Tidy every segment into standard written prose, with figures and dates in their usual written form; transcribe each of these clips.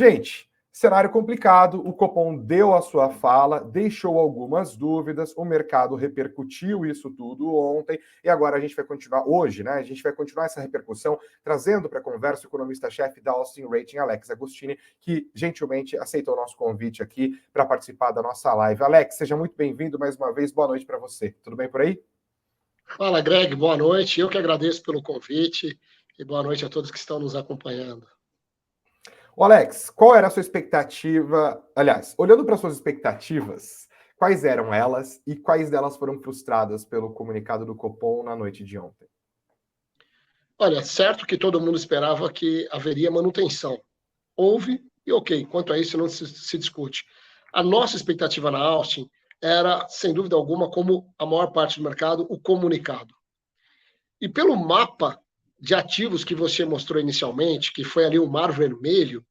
Gente, cenário complicado, o Copom deu a sua fala, deixou algumas dúvidas, o mercado repercutiu isso tudo ontem, e agora a gente vai continuar, hoje, né? A gente vai continuar essa repercussão, trazendo para a conversa o economista-chefe da Austin Rating, Alex Agostini, que gentilmente aceitou o nosso convite aqui para participar da nossa live. Alex, seja muito bem-vindo mais uma vez, boa noite para você. Tudo bem por aí? Fala, Greg, boa noite. Eu que agradeço pelo convite e boa noite a todos que estão nos acompanhando. Ô Alex, qual era a sua expectativa? Aliás, olhando para suas expectativas, quais eram elas e quais delas foram frustradas pelo comunicado do Copom na noite de ontem? Olha, certo que todo mundo esperava que haveria manutenção. Houve, e ok, quanto a isso não se discute. A nossa expectativa na Austin era, sem dúvida alguma, como a maior parte do mercado, o comunicado. E pelo mapa de ativos que você mostrou inicialmente, que foi ali o mar vermelho,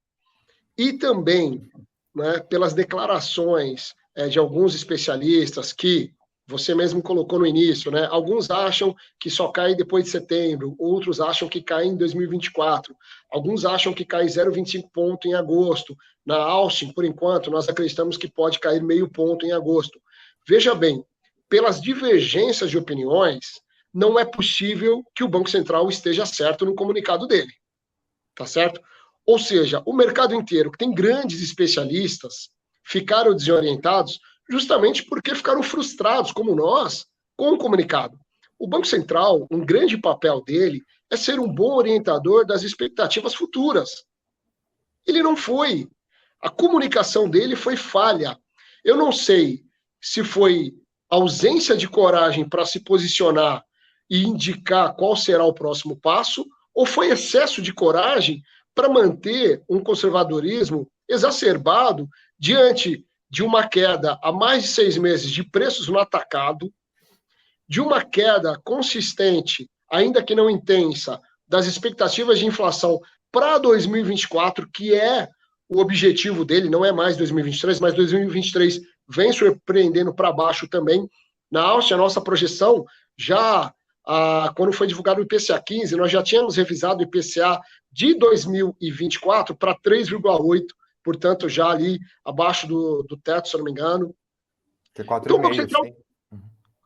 e também, né, pelas declarações de alguns especialistas que você mesmo colocou no início, né? Alguns acham que só cai depois de setembro, outros acham que cai em 2024, alguns acham que cai 0,25 ponto em agosto. Na Austin, por enquanto, nós acreditamos que pode cair meio ponto em agosto. Veja bem, pelas divergências de opiniões, não é possível que o Banco Central esteja certo no comunicado dele, tá certo? Ou seja, o mercado inteiro, que tem grandes especialistas, ficaram desorientados justamente porque ficaram frustrados, como nós, com o comunicado. O Banco Central, um grande papel dele é ser um bom orientador das expectativas futuras. Ele não foi. A comunicação dele foi falha. Eu não sei se foi ausência de coragem para se posicionar e indicar qual será o próximo passo, ou foi excesso de coragem para manter um conservadorismo exacerbado diante de uma queda há mais de 6 meses de preços no atacado, de uma queda consistente, ainda que não intensa, das expectativas de inflação para 2024, que é o objetivo dele, não é mais 2023, mas 2023 vem surpreendendo para baixo também. Na Áustria, a nossa projeção já quando foi divulgado o IPCA 15, nós já tínhamos revisado o IPCA de 2024 para 3,8, portanto, já ali abaixo do teto, se eu não me engano. Que é 4,5, sim.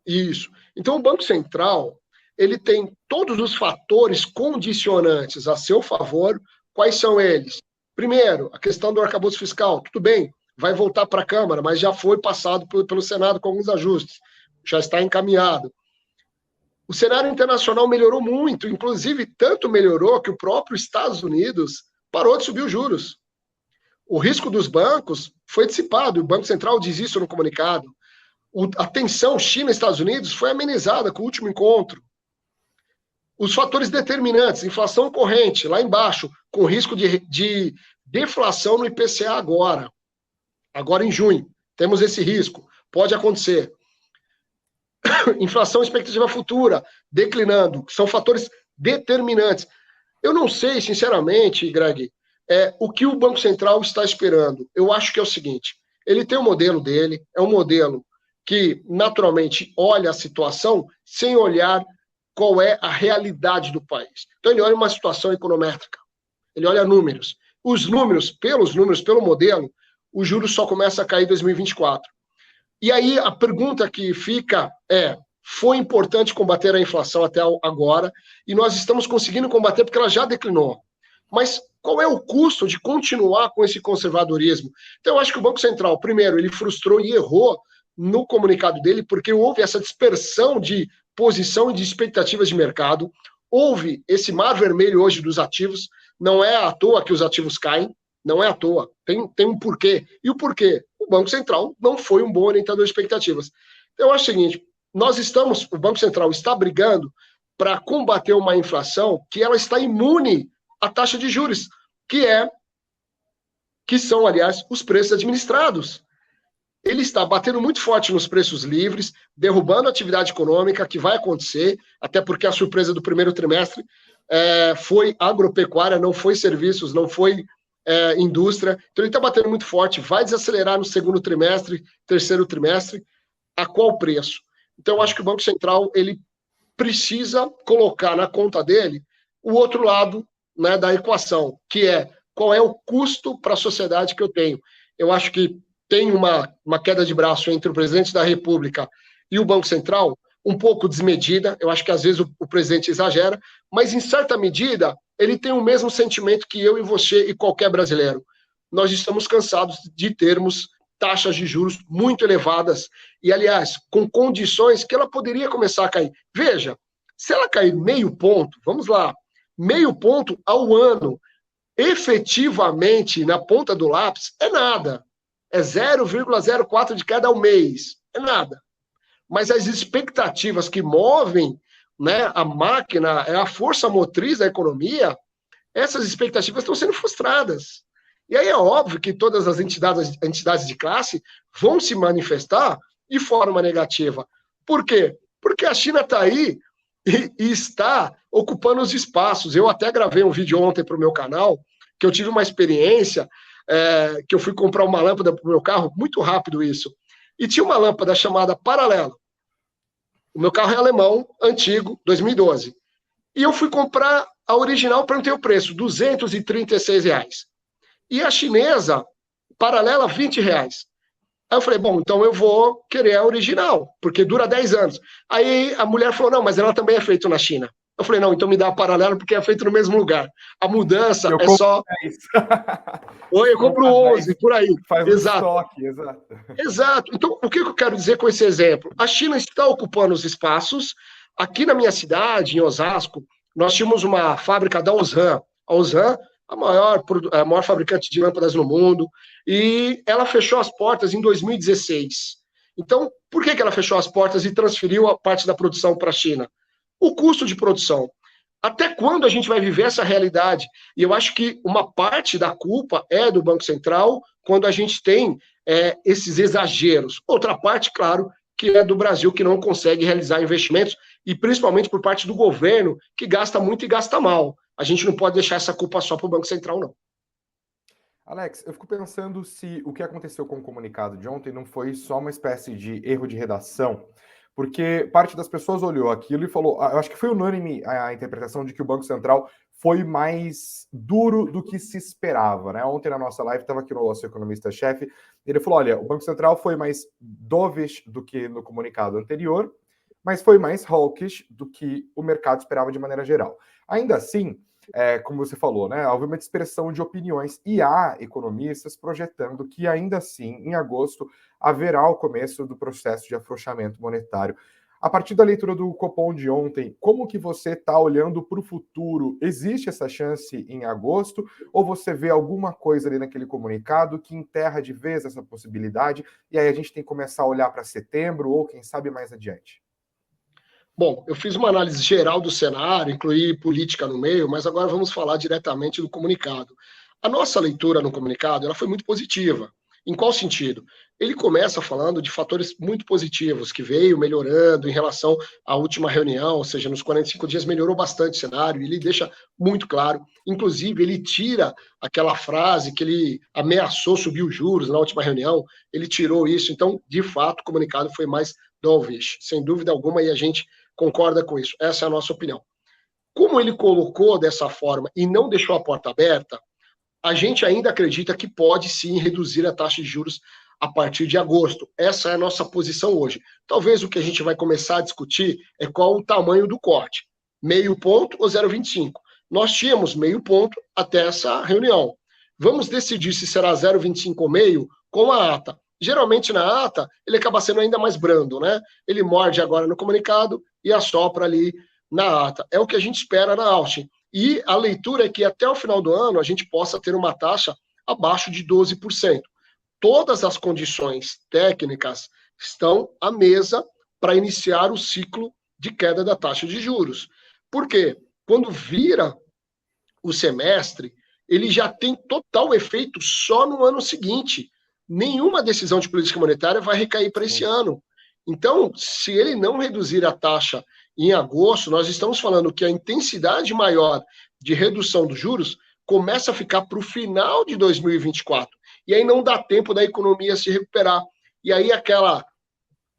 Isso. Então, o Banco Central, ele tem todos os fatores condicionantes a seu favor. Quais são eles? Primeiro, a questão do arcabouço fiscal. Tudo bem, vai voltar para a Câmara, mas já foi passado pelo Senado com alguns ajustes. Já está encaminhado. O cenário internacional melhorou muito, inclusive tanto melhorou que o próprio Estados Unidos parou de subir os juros. O risco dos bancos foi dissipado, o Banco Central diz isso no comunicado. A tensão China-Estados Unidos foi amenizada com o último encontro. Os fatores determinantes, inflação corrente, lá embaixo, com risco de deflação no IPCA agora em junho. Temos esse risco, pode acontecer. Inflação expectativa futura, declinando, são fatores determinantes. Eu não sei, sinceramente, Greg, o que o Banco Central está esperando. Eu acho que é o seguinte, ele tem o modelo dele, é um modelo que, naturalmente, olha a situação sem olhar qual é a realidade do país. Então, ele olha uma situação econométrica, ele olha números. Os números, pelo modelo, o juros só começa a cair em 2024. E aí a pergunta que fica foi importante combater a inflação até agora, e nós estamos conseguindo combater porque ela já declinou. Mas qual é o custo de continuar com esse conservadorismo? Então, eu acho que o Banco Central, primeiro, ele frustrou e errou no comunicado dele, porque houve essa dispersão de posição e de expectativas de mercado, houve esse mar vermelho hoje dos ativos, não é à toa que os ativos caem, não é à toa, tem um porquê. E o porquê? O Banco Central não foi um bom orientador de expectativas. Então, eu acho o seguinte, o Banco Central está brigando para combater uma inflação que ela está imune à taxa de juros, que são, aliás, os preços administrados. Ele está batendo muito forte nos preços livres, derrubando a atividade econômica, que vai acontecer, até porque a surpresa do primeiro trimestre foi agropecuária, não foi serviços, não foi indústria. Então, ele está batendo muito forte, vai desacelerar no segundo trimestre, terceiro trimestre. A qual preço? Então, eu acho que o Banco Central ele precisa colocar na conta dele o outro lado, né, da equação, que é qual é o custo para a sociedade que eu tenho. Eu acho que tem uma queda de braço entre o presidente da República e o Banco Central, um pouco desmedida. Eu acho que às vezes o presidente exagera, mas em certa medida ele tem o mesmo sentimento que eu e você e qualquer brasileiro. Nós estamos cansados de termos taxas de juros muito elevadas e, aliás, com condições que ela poderia começar a cair. Veja, se ela cair meio ponto, vamos lá, meio ponto ao ano, efetivamente, na ponta do lápis, é nada. É 0,04 de cada ao mês. É nada. Mas as expectativas que movem, né, a máquina, a força motriz da economia, essas expectativas estão sendo frustradas. E aí é óbvio que todas as entidades de classe vão se manifestar de forma negativa. Por quê? Porque a China está aí e está ocupando os espaços. Eu até gravei um vídeo ontem para o meu canal, que eu tive uma experiência, que eu fui comprar uma lâmpada para o meu carro, muito rápido isso, e tinha uma lâmpada chamada Paralelo. O meu carro é alemão, antigo, 2012. E eu fui comprar a original para não ter o preço, R$ 236. E a chinesa, paralela, R$ 20. Aí eu falei, bom, então eu vou querer a original, porque dura 10 anos. Aí a mulher falou, não, mas ela também é feita na China. Eu falei, não, então me dá a paralela, porque é feito no mesmo lugar. A mudança Eu é só... 10. Oi, eu compro 11, por aí. Faz Exato. estoque, exato. Exato. Então, o que eu quero dizer com esse exemplo? A China está ocupando os espaços. Aqui na minha cidade, em Osasco, nós tínhamos uma fábrica da Osram. A Osram, a maior fabricante de lâmpadas no mundo, e ela fechou as portas em 2016. Então, por que ela fechou as portas e transferiu a parte da produção para a China? O custo de produção. Até quando a gente vai viver essa realidade? E eu acho que uma parte da culpa é do Banco Central, quando a gente tem esses exageros. Outra parte, claro, que é do Brasil, que não consegue realizar investimentos, e principalmente por parte do governo, que gasta muito e gasta mal. A gente não pode deixar essa culpa só para o Banco Central, não. Alex, eu fico pensando se o que aconteceu com o comunicado de ontem não foi só uma espécie de erro de redação, porque parte das pessoas olhou aquilo e falou, eu acho que foi unânime a interpretação de que o Banco Central foi mais duro do que se esperava, né? Ontem na nossa live, estava aqui o nosso economista-chefe, ele falou, olha, o Banco Central foi mais dovish do que no comunicado anterior, mas foi mais hawkish do que o mercado esperava de maneira geral. Ainda assim, como você falou, né, houve uma dispersão de opiniões e há economistas projetando que ainda assim, em agosto, haverá o começo do processo de afrouxamento monetário. A partir da leitura do Copom de ontem, como que você está olhando para o futuro? Existe essa chance em agosto? Ou você vê alguma coisa ali naquele comunicado que enterra de vez essa possibilidade e aí a gente tem que começar a olhar para setembro ou quem sabe mais adiante? Bom, eu fiz uma análise geral do cenário, incluí política no meio, mas agora vamos falar diretamente do comunicado. A nossa leitura no comunicado ela foi muito positiva. Em qual sentido? Ele começa falando de fatores muito positivos, que veio melhorando em relação à última reunião, ou seja, nos 45 dias melhorou bastante o cenário, e ele deixa muito claro. Inclusive, ele tira aquela frase que ele ameaçou subir os juros na última reunião, ele tirou isso. Então, de fato, o comunicado foi mais dovish, sem dúvida alguma, e a gente concorda com isso. Essa é a nossa opinião. Como ele colocou dessa forma e não deixou a porta aberta, a gente ainda acredita que pode sim reduzir a taxa de juros a partir de agosto. Essa é a nossa posição hoje. Talvez o que a gente vai começar a discutir é qual o tamanho do corte. Meio ponto ou 0,25. Nós tínhamos meio ponto até essa reunião. Vamos decidir se será 0,25 ou meio com a ata. Geralmente na ata ele acaba sendo ainda mais brando, né? Ele morde agora no comunicado e assopra ali na ata. É o que a gente espera na Austin. E a leitura é que até o final do ano a gente possa ter uma taxa abaixo de 12%. Todas as condições técnicas estão à mesa para iniciar o ciclo de queda da taxa de juros. Por quê? Quando vira o semestre, ele já tem total efeito só no ano seguinte. Nenhuma decisão de política monetária vai recair para esse ano. Então, se ele não reduzir a taxa em agosto, nós estamos falando que a intensidade maior de redução dos juros começa a ficar para o final de 2024. E aí não dá tempo da economia se recuperar. E aí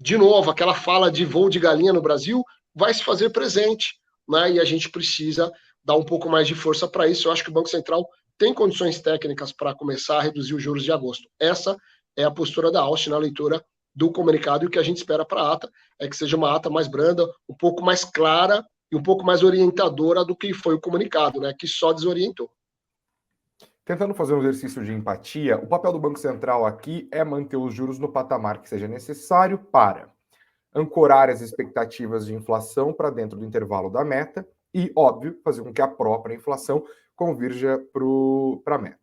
de novo, aquela fala de voo de galinha no Brasil vai se fazer presente, né? E a gente precisa dar um pouco mais de força para isso. Eu acho que o Banco Central tem condições técnicas para começar a reduzir os juros de agosto. Essa é a postura da Austin na leitura do comunicado, e o que a gente espera para a ata é que seja uma ata mais branda, um pouco mais clara e um pouco mais orientadora do que foi o comunicado, né, que só desorientou. Tentando fazer um exercício de empatia, o papel do Banco Central aqui é manter os juros no patamar que seja necessário para ancorar as expectativas de inflação para dentro do intervalo da meta e, óbvio, fazer com que a própria inflação convirja para a meta.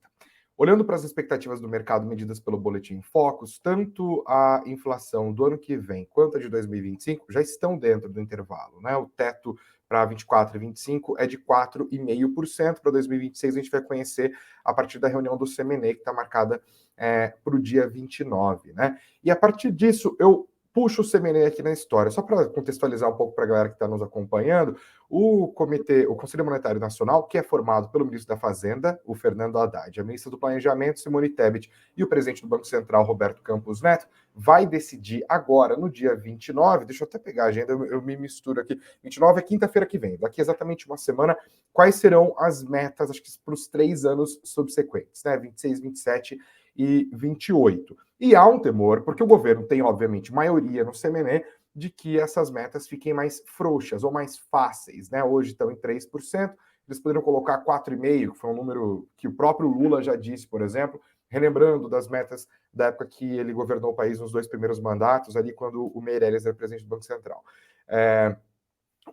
Olhando para as expectativas do mercado medidas pelo Boletim Focus, tanto a inflação do ano que vem quanto a de 2025 já estão dentro do intervalo, né? O teto para 24 e 25 é de 4,5%. Para 2026 a gente vai conhecer a partir da reunião do CMNE, que está marcada para o dia 29, né? E a partir disso, eu puxo o CMNE aqui na história, só para contextualizar um pouco para a galera que está nos acompanhando. O Conselho Monetário Nacional, que é formado pelo ministro da Fazenda, o Fernando Haddad, a ministra do Planejamento, Simone Tebet, e o presidente do Banco Central, Roberto Campos Neto, vai decidir agora, no dia 29, deixa eu até pegar a agenda, eu me misturo aqui, 29 é quinta-feira que vem, daqui exatamente uma semana, quais serão as metas, acho que para os 3 anos subsequentes, né, 26, 27 e 28. E há um temor, porque o governo tem, obviamente, maioria no CMNE, de que essas metas fiquem mais frouxas ou mais fáceis, né? Hoje estão em 3%, eles poderiam colocar 4,5%, que foi um número que o próprio Lula já disse, por exemplo, relembrando das metas da época que ele governou o país nos 2 primeiros mandatos, ali quando o Meirelles era presidente do Banco Central.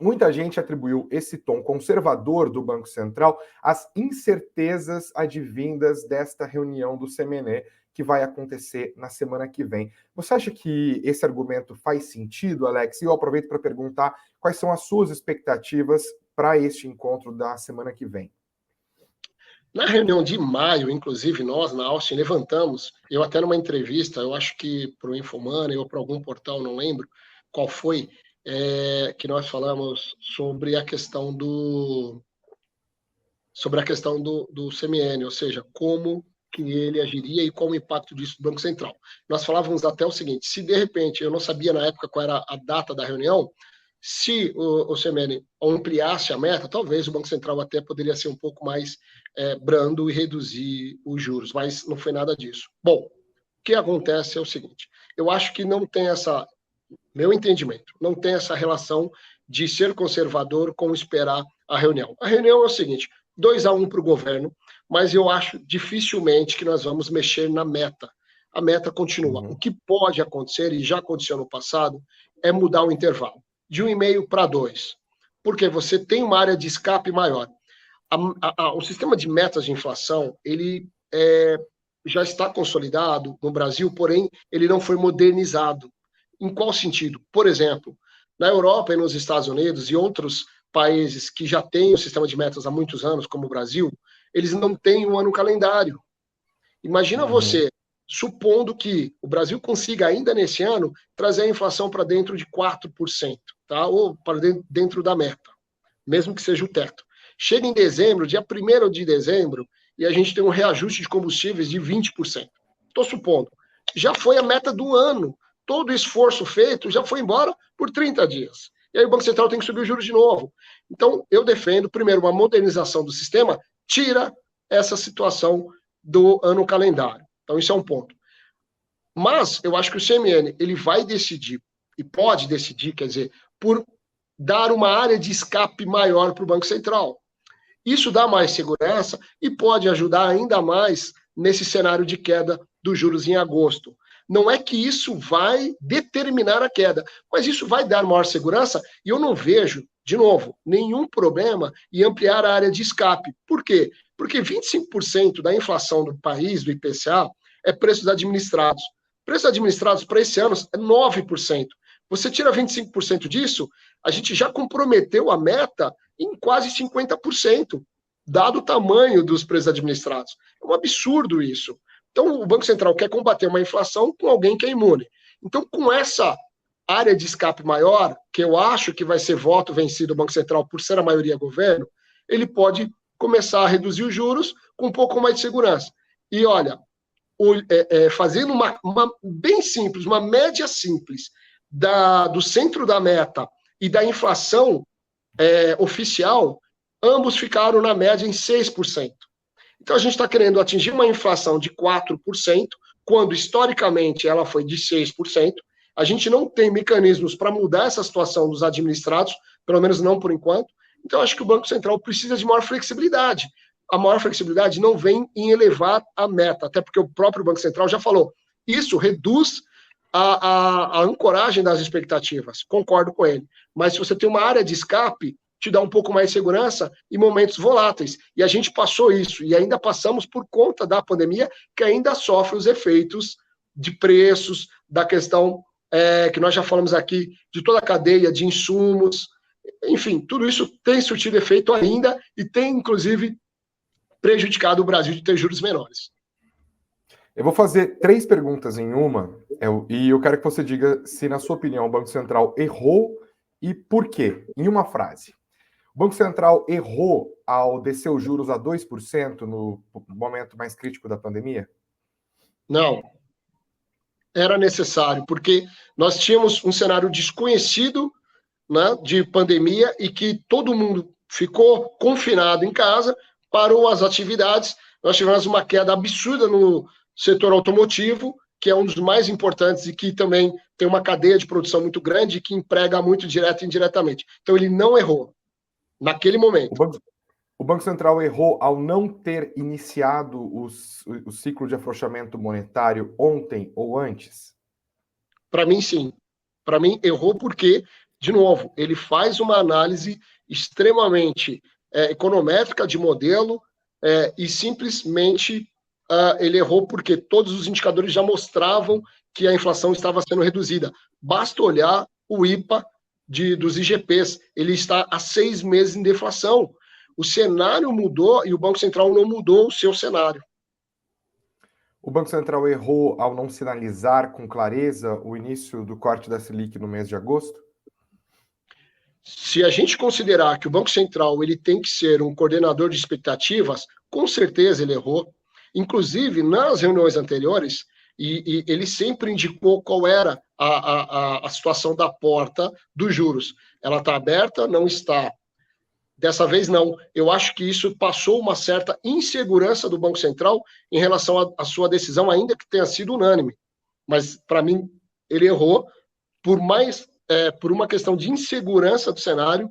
Muita gente atribuiu esse tom conservador do Banco Central às incertezas advindas desta reunião do CMNE, que vai acontecer na semana que vem. Você acha que esse argumento faz sentido, Alex? E eu aproveito para perguntar quais são as suas expectativas para este encontro da semana que vem. Na reunião de maio, inclusive, nós, na Austin, levantamos, eu até numa entrevista, eu acho que para o Infomoney ou para algum portal, não lembro qual foi, que nós falamos sobre a questão do CMN, ou seja, como que ele agiria e qual o impacto disso no Banco Central. Nós falávamos até o seguinte: se de repente, eu não sabia na época qual era a data da reunião, se o CMN ampliasse a meta, talvez o Banco Central até poderia ser um pouco mais brando e reduzir os juros, mas não foi nada disso. Bom, o que acontece é o seguinte: eu acho que não tem meu entendimento, não tem essa relação de ser conservador com esperar a reunião. A reunião é o seguinte: 2-1 para o governo, mas eu acho dificilmente que nós vamos mexer na meta. A meta continua. O que pode acontecer, e já aconteceu no passado, é mudar o intervalo de 1,5 para 2, porque você tem uma área de escape maior. O sistema de metas de inflação, ele já está consolidado no Brasil, porém, ele não foi modernizado. Em qual sentido? Por exemplo, na Europa e nos Estados Unidos e outros países que já têm o sistema de metas há muitos anos, como o Brasil, eles não têm um ano calendário. Imagina você, supondo que o Brasil consiga ainda nesse ano trazer a inflação para dentro de 4%, tá? Ou para dentro da meta, mesmo que seja o teto. Chega em dezembro, dia 1º de dezembro, e a gente tem um reajuste de combustíveis de 20%. Estou supondo. Já foi a meta do ano. Todo o esforço feito já foi embora por 30 dias. E aí o Banco Central tem que subir os juros de novo. Então, eu defendo, primeiro, uma modernização do sistema, tira essa situação do ano calendário. Então, isso é um ponto. Mas, eu acho que o CMN, ele vai decidir, e pode decidir, quer dizer, por dar uma área de escape maior para o Banco Central. Isso dá mais segurança e pode ajudar ainda mais nesse cenário de queda dos juros em agosto. Não é que isso vai determinar a queda, mas isso vai dar maior segurança e eu não vejo, de novo, nenhum problema em ampliar a área de escape. Por quê? Porque 25% da inflação do país, do IPCA, é preços administrados. Preços administrados para esse ano é 9%. Você tira 25% disso, a gente já comprometeu a meta em quase 50%, dado o tamanho dos preços administrados. É um absurdo isso. Então, o Banco Central quer combater uma inflação com alguém que é imune. Então, com essa área de escape maior, que eu acho que vai ser voto vencido do Banco Central por ser a maioria governo, ele pode começar a reduzir os juros com um pouco mais de segurança. E, olha, fazendo uma bem simples, uma média simples do centro da meta e da inflação oficial, ambos ficaram na média em 6%. Então, a gente está querendo atingir uma inflação de 4%, quando historicamente ela foi de 6%. A gente não tem mecanismos para mudar essa situação dos administrados, pelo menos não por enquanto. Então, acho que o Banco Central precisa de maior flexibilidade. A maior flexibilidade não vem em elevar a meta, até porque o próprio Banco Central já falou. Isso reduz a ancoragem das expectativas. Concordo com ele. Mas se você tem uma área de escape, te dá um pouco mais de segurança em momentos voláteis. E a gente passou isso, e ainda passamos por conta da pandemia, que ainda sofre os efeitos de preços, da questão que nós já falamos aqui, de toda a cadeia de insumos. Enfim, tudo isso tem surtido efeito ainda e tem, inclusive, prejudicado o Brasil de ter juros menores. Eu vou fazer 3 perguntas em uma, e eu quero que você diga se, na sua opinião, o Banco Central errou e por quê, em uma frase. O Banco Central errou ao descer os juros a 2% no momento mais crítico da pandemia? Não. Era necessário, porque nós tínhamos um cenário desconhecido, né, de pandemia e que todo mundo ficou confinado em casa, parou as atividades. Nós tivemos uma queda absurda no setor automotivo, que é um dos mais importantes e que também tem uma cadeia de produção muito grande e que emprega muito direto e indiretamente. Então, ele não errou naquele momento. O Banco Central errou ao não ter iniciado o ciclo de afrouxamento monetário ontem ou antes? Para mim, sim. Para mim, errou porque, de novo, ele faz uma análise extremamente econométrica de modelo e simplesmente ele errou porque todos os indicadores já mostravam que a inflação estava sendo reduzida. Basta olhar o IPA dos IGPs. Ele está há 6 meses em deflação. O cenário mudou e o Banco Central não mudou o seu cenário. O Banco Central errou ao não sinalizar com clareza o início do corte da Selic no mês de agosto? Se a gente considerar que o Banco Central ele tem que ser um coordenador de expectativas, com certeza ele errou. Inclusive, nas reuniões anteriores, e ele sempre indicou qual era a situação da porta dos juros. Ela está aberta? Não está. Dessa vez, não. Eu acho que isso passou uma certa insegurança do Banco Central em relação à sua decisão, ainda que tenha sido unânime. Mas, para mim, ele errou por uma questão de insegurança do cenário,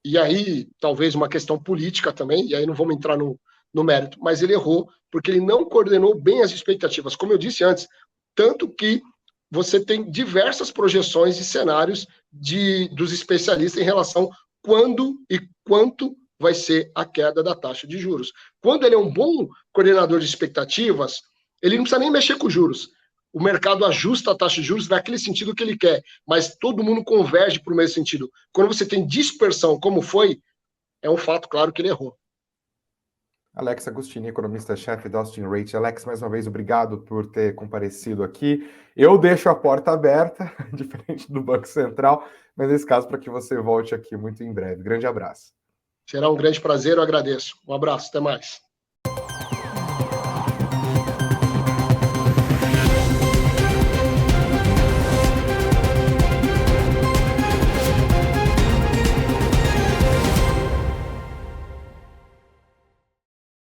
e aí talvez uma questão política também, e aí não vamos entrar no mérito, mas ele errou porque ele não coordenou bem as expectativas, como eu disse antes, tanto que você tem diversas projeções e cenários dos especialistas em relação quando e quanto vai ser a queda da taxa de juros. Quando ele é um bom coordenador de expectativas, ele não precisa nem mexer com juros. O mercado ajusta a taxa de juros naquele sentido que ele quer, mas todo mundo converge para o mesmo sentido. Quando você tem dispersão, como foi, é um fato claro que ele errou. Alex Agostini, economista-chefe da Austin Rate. Alex, mais uma vez, obrigado por ter comparecido aqui. Eu deixo a porta aberta, diferente do Banco Central, mas nesse caso, para que você volte aqui muito em breve. Grande abraço. Será um grande prazer, eu agradeço. Um abraço, até mais.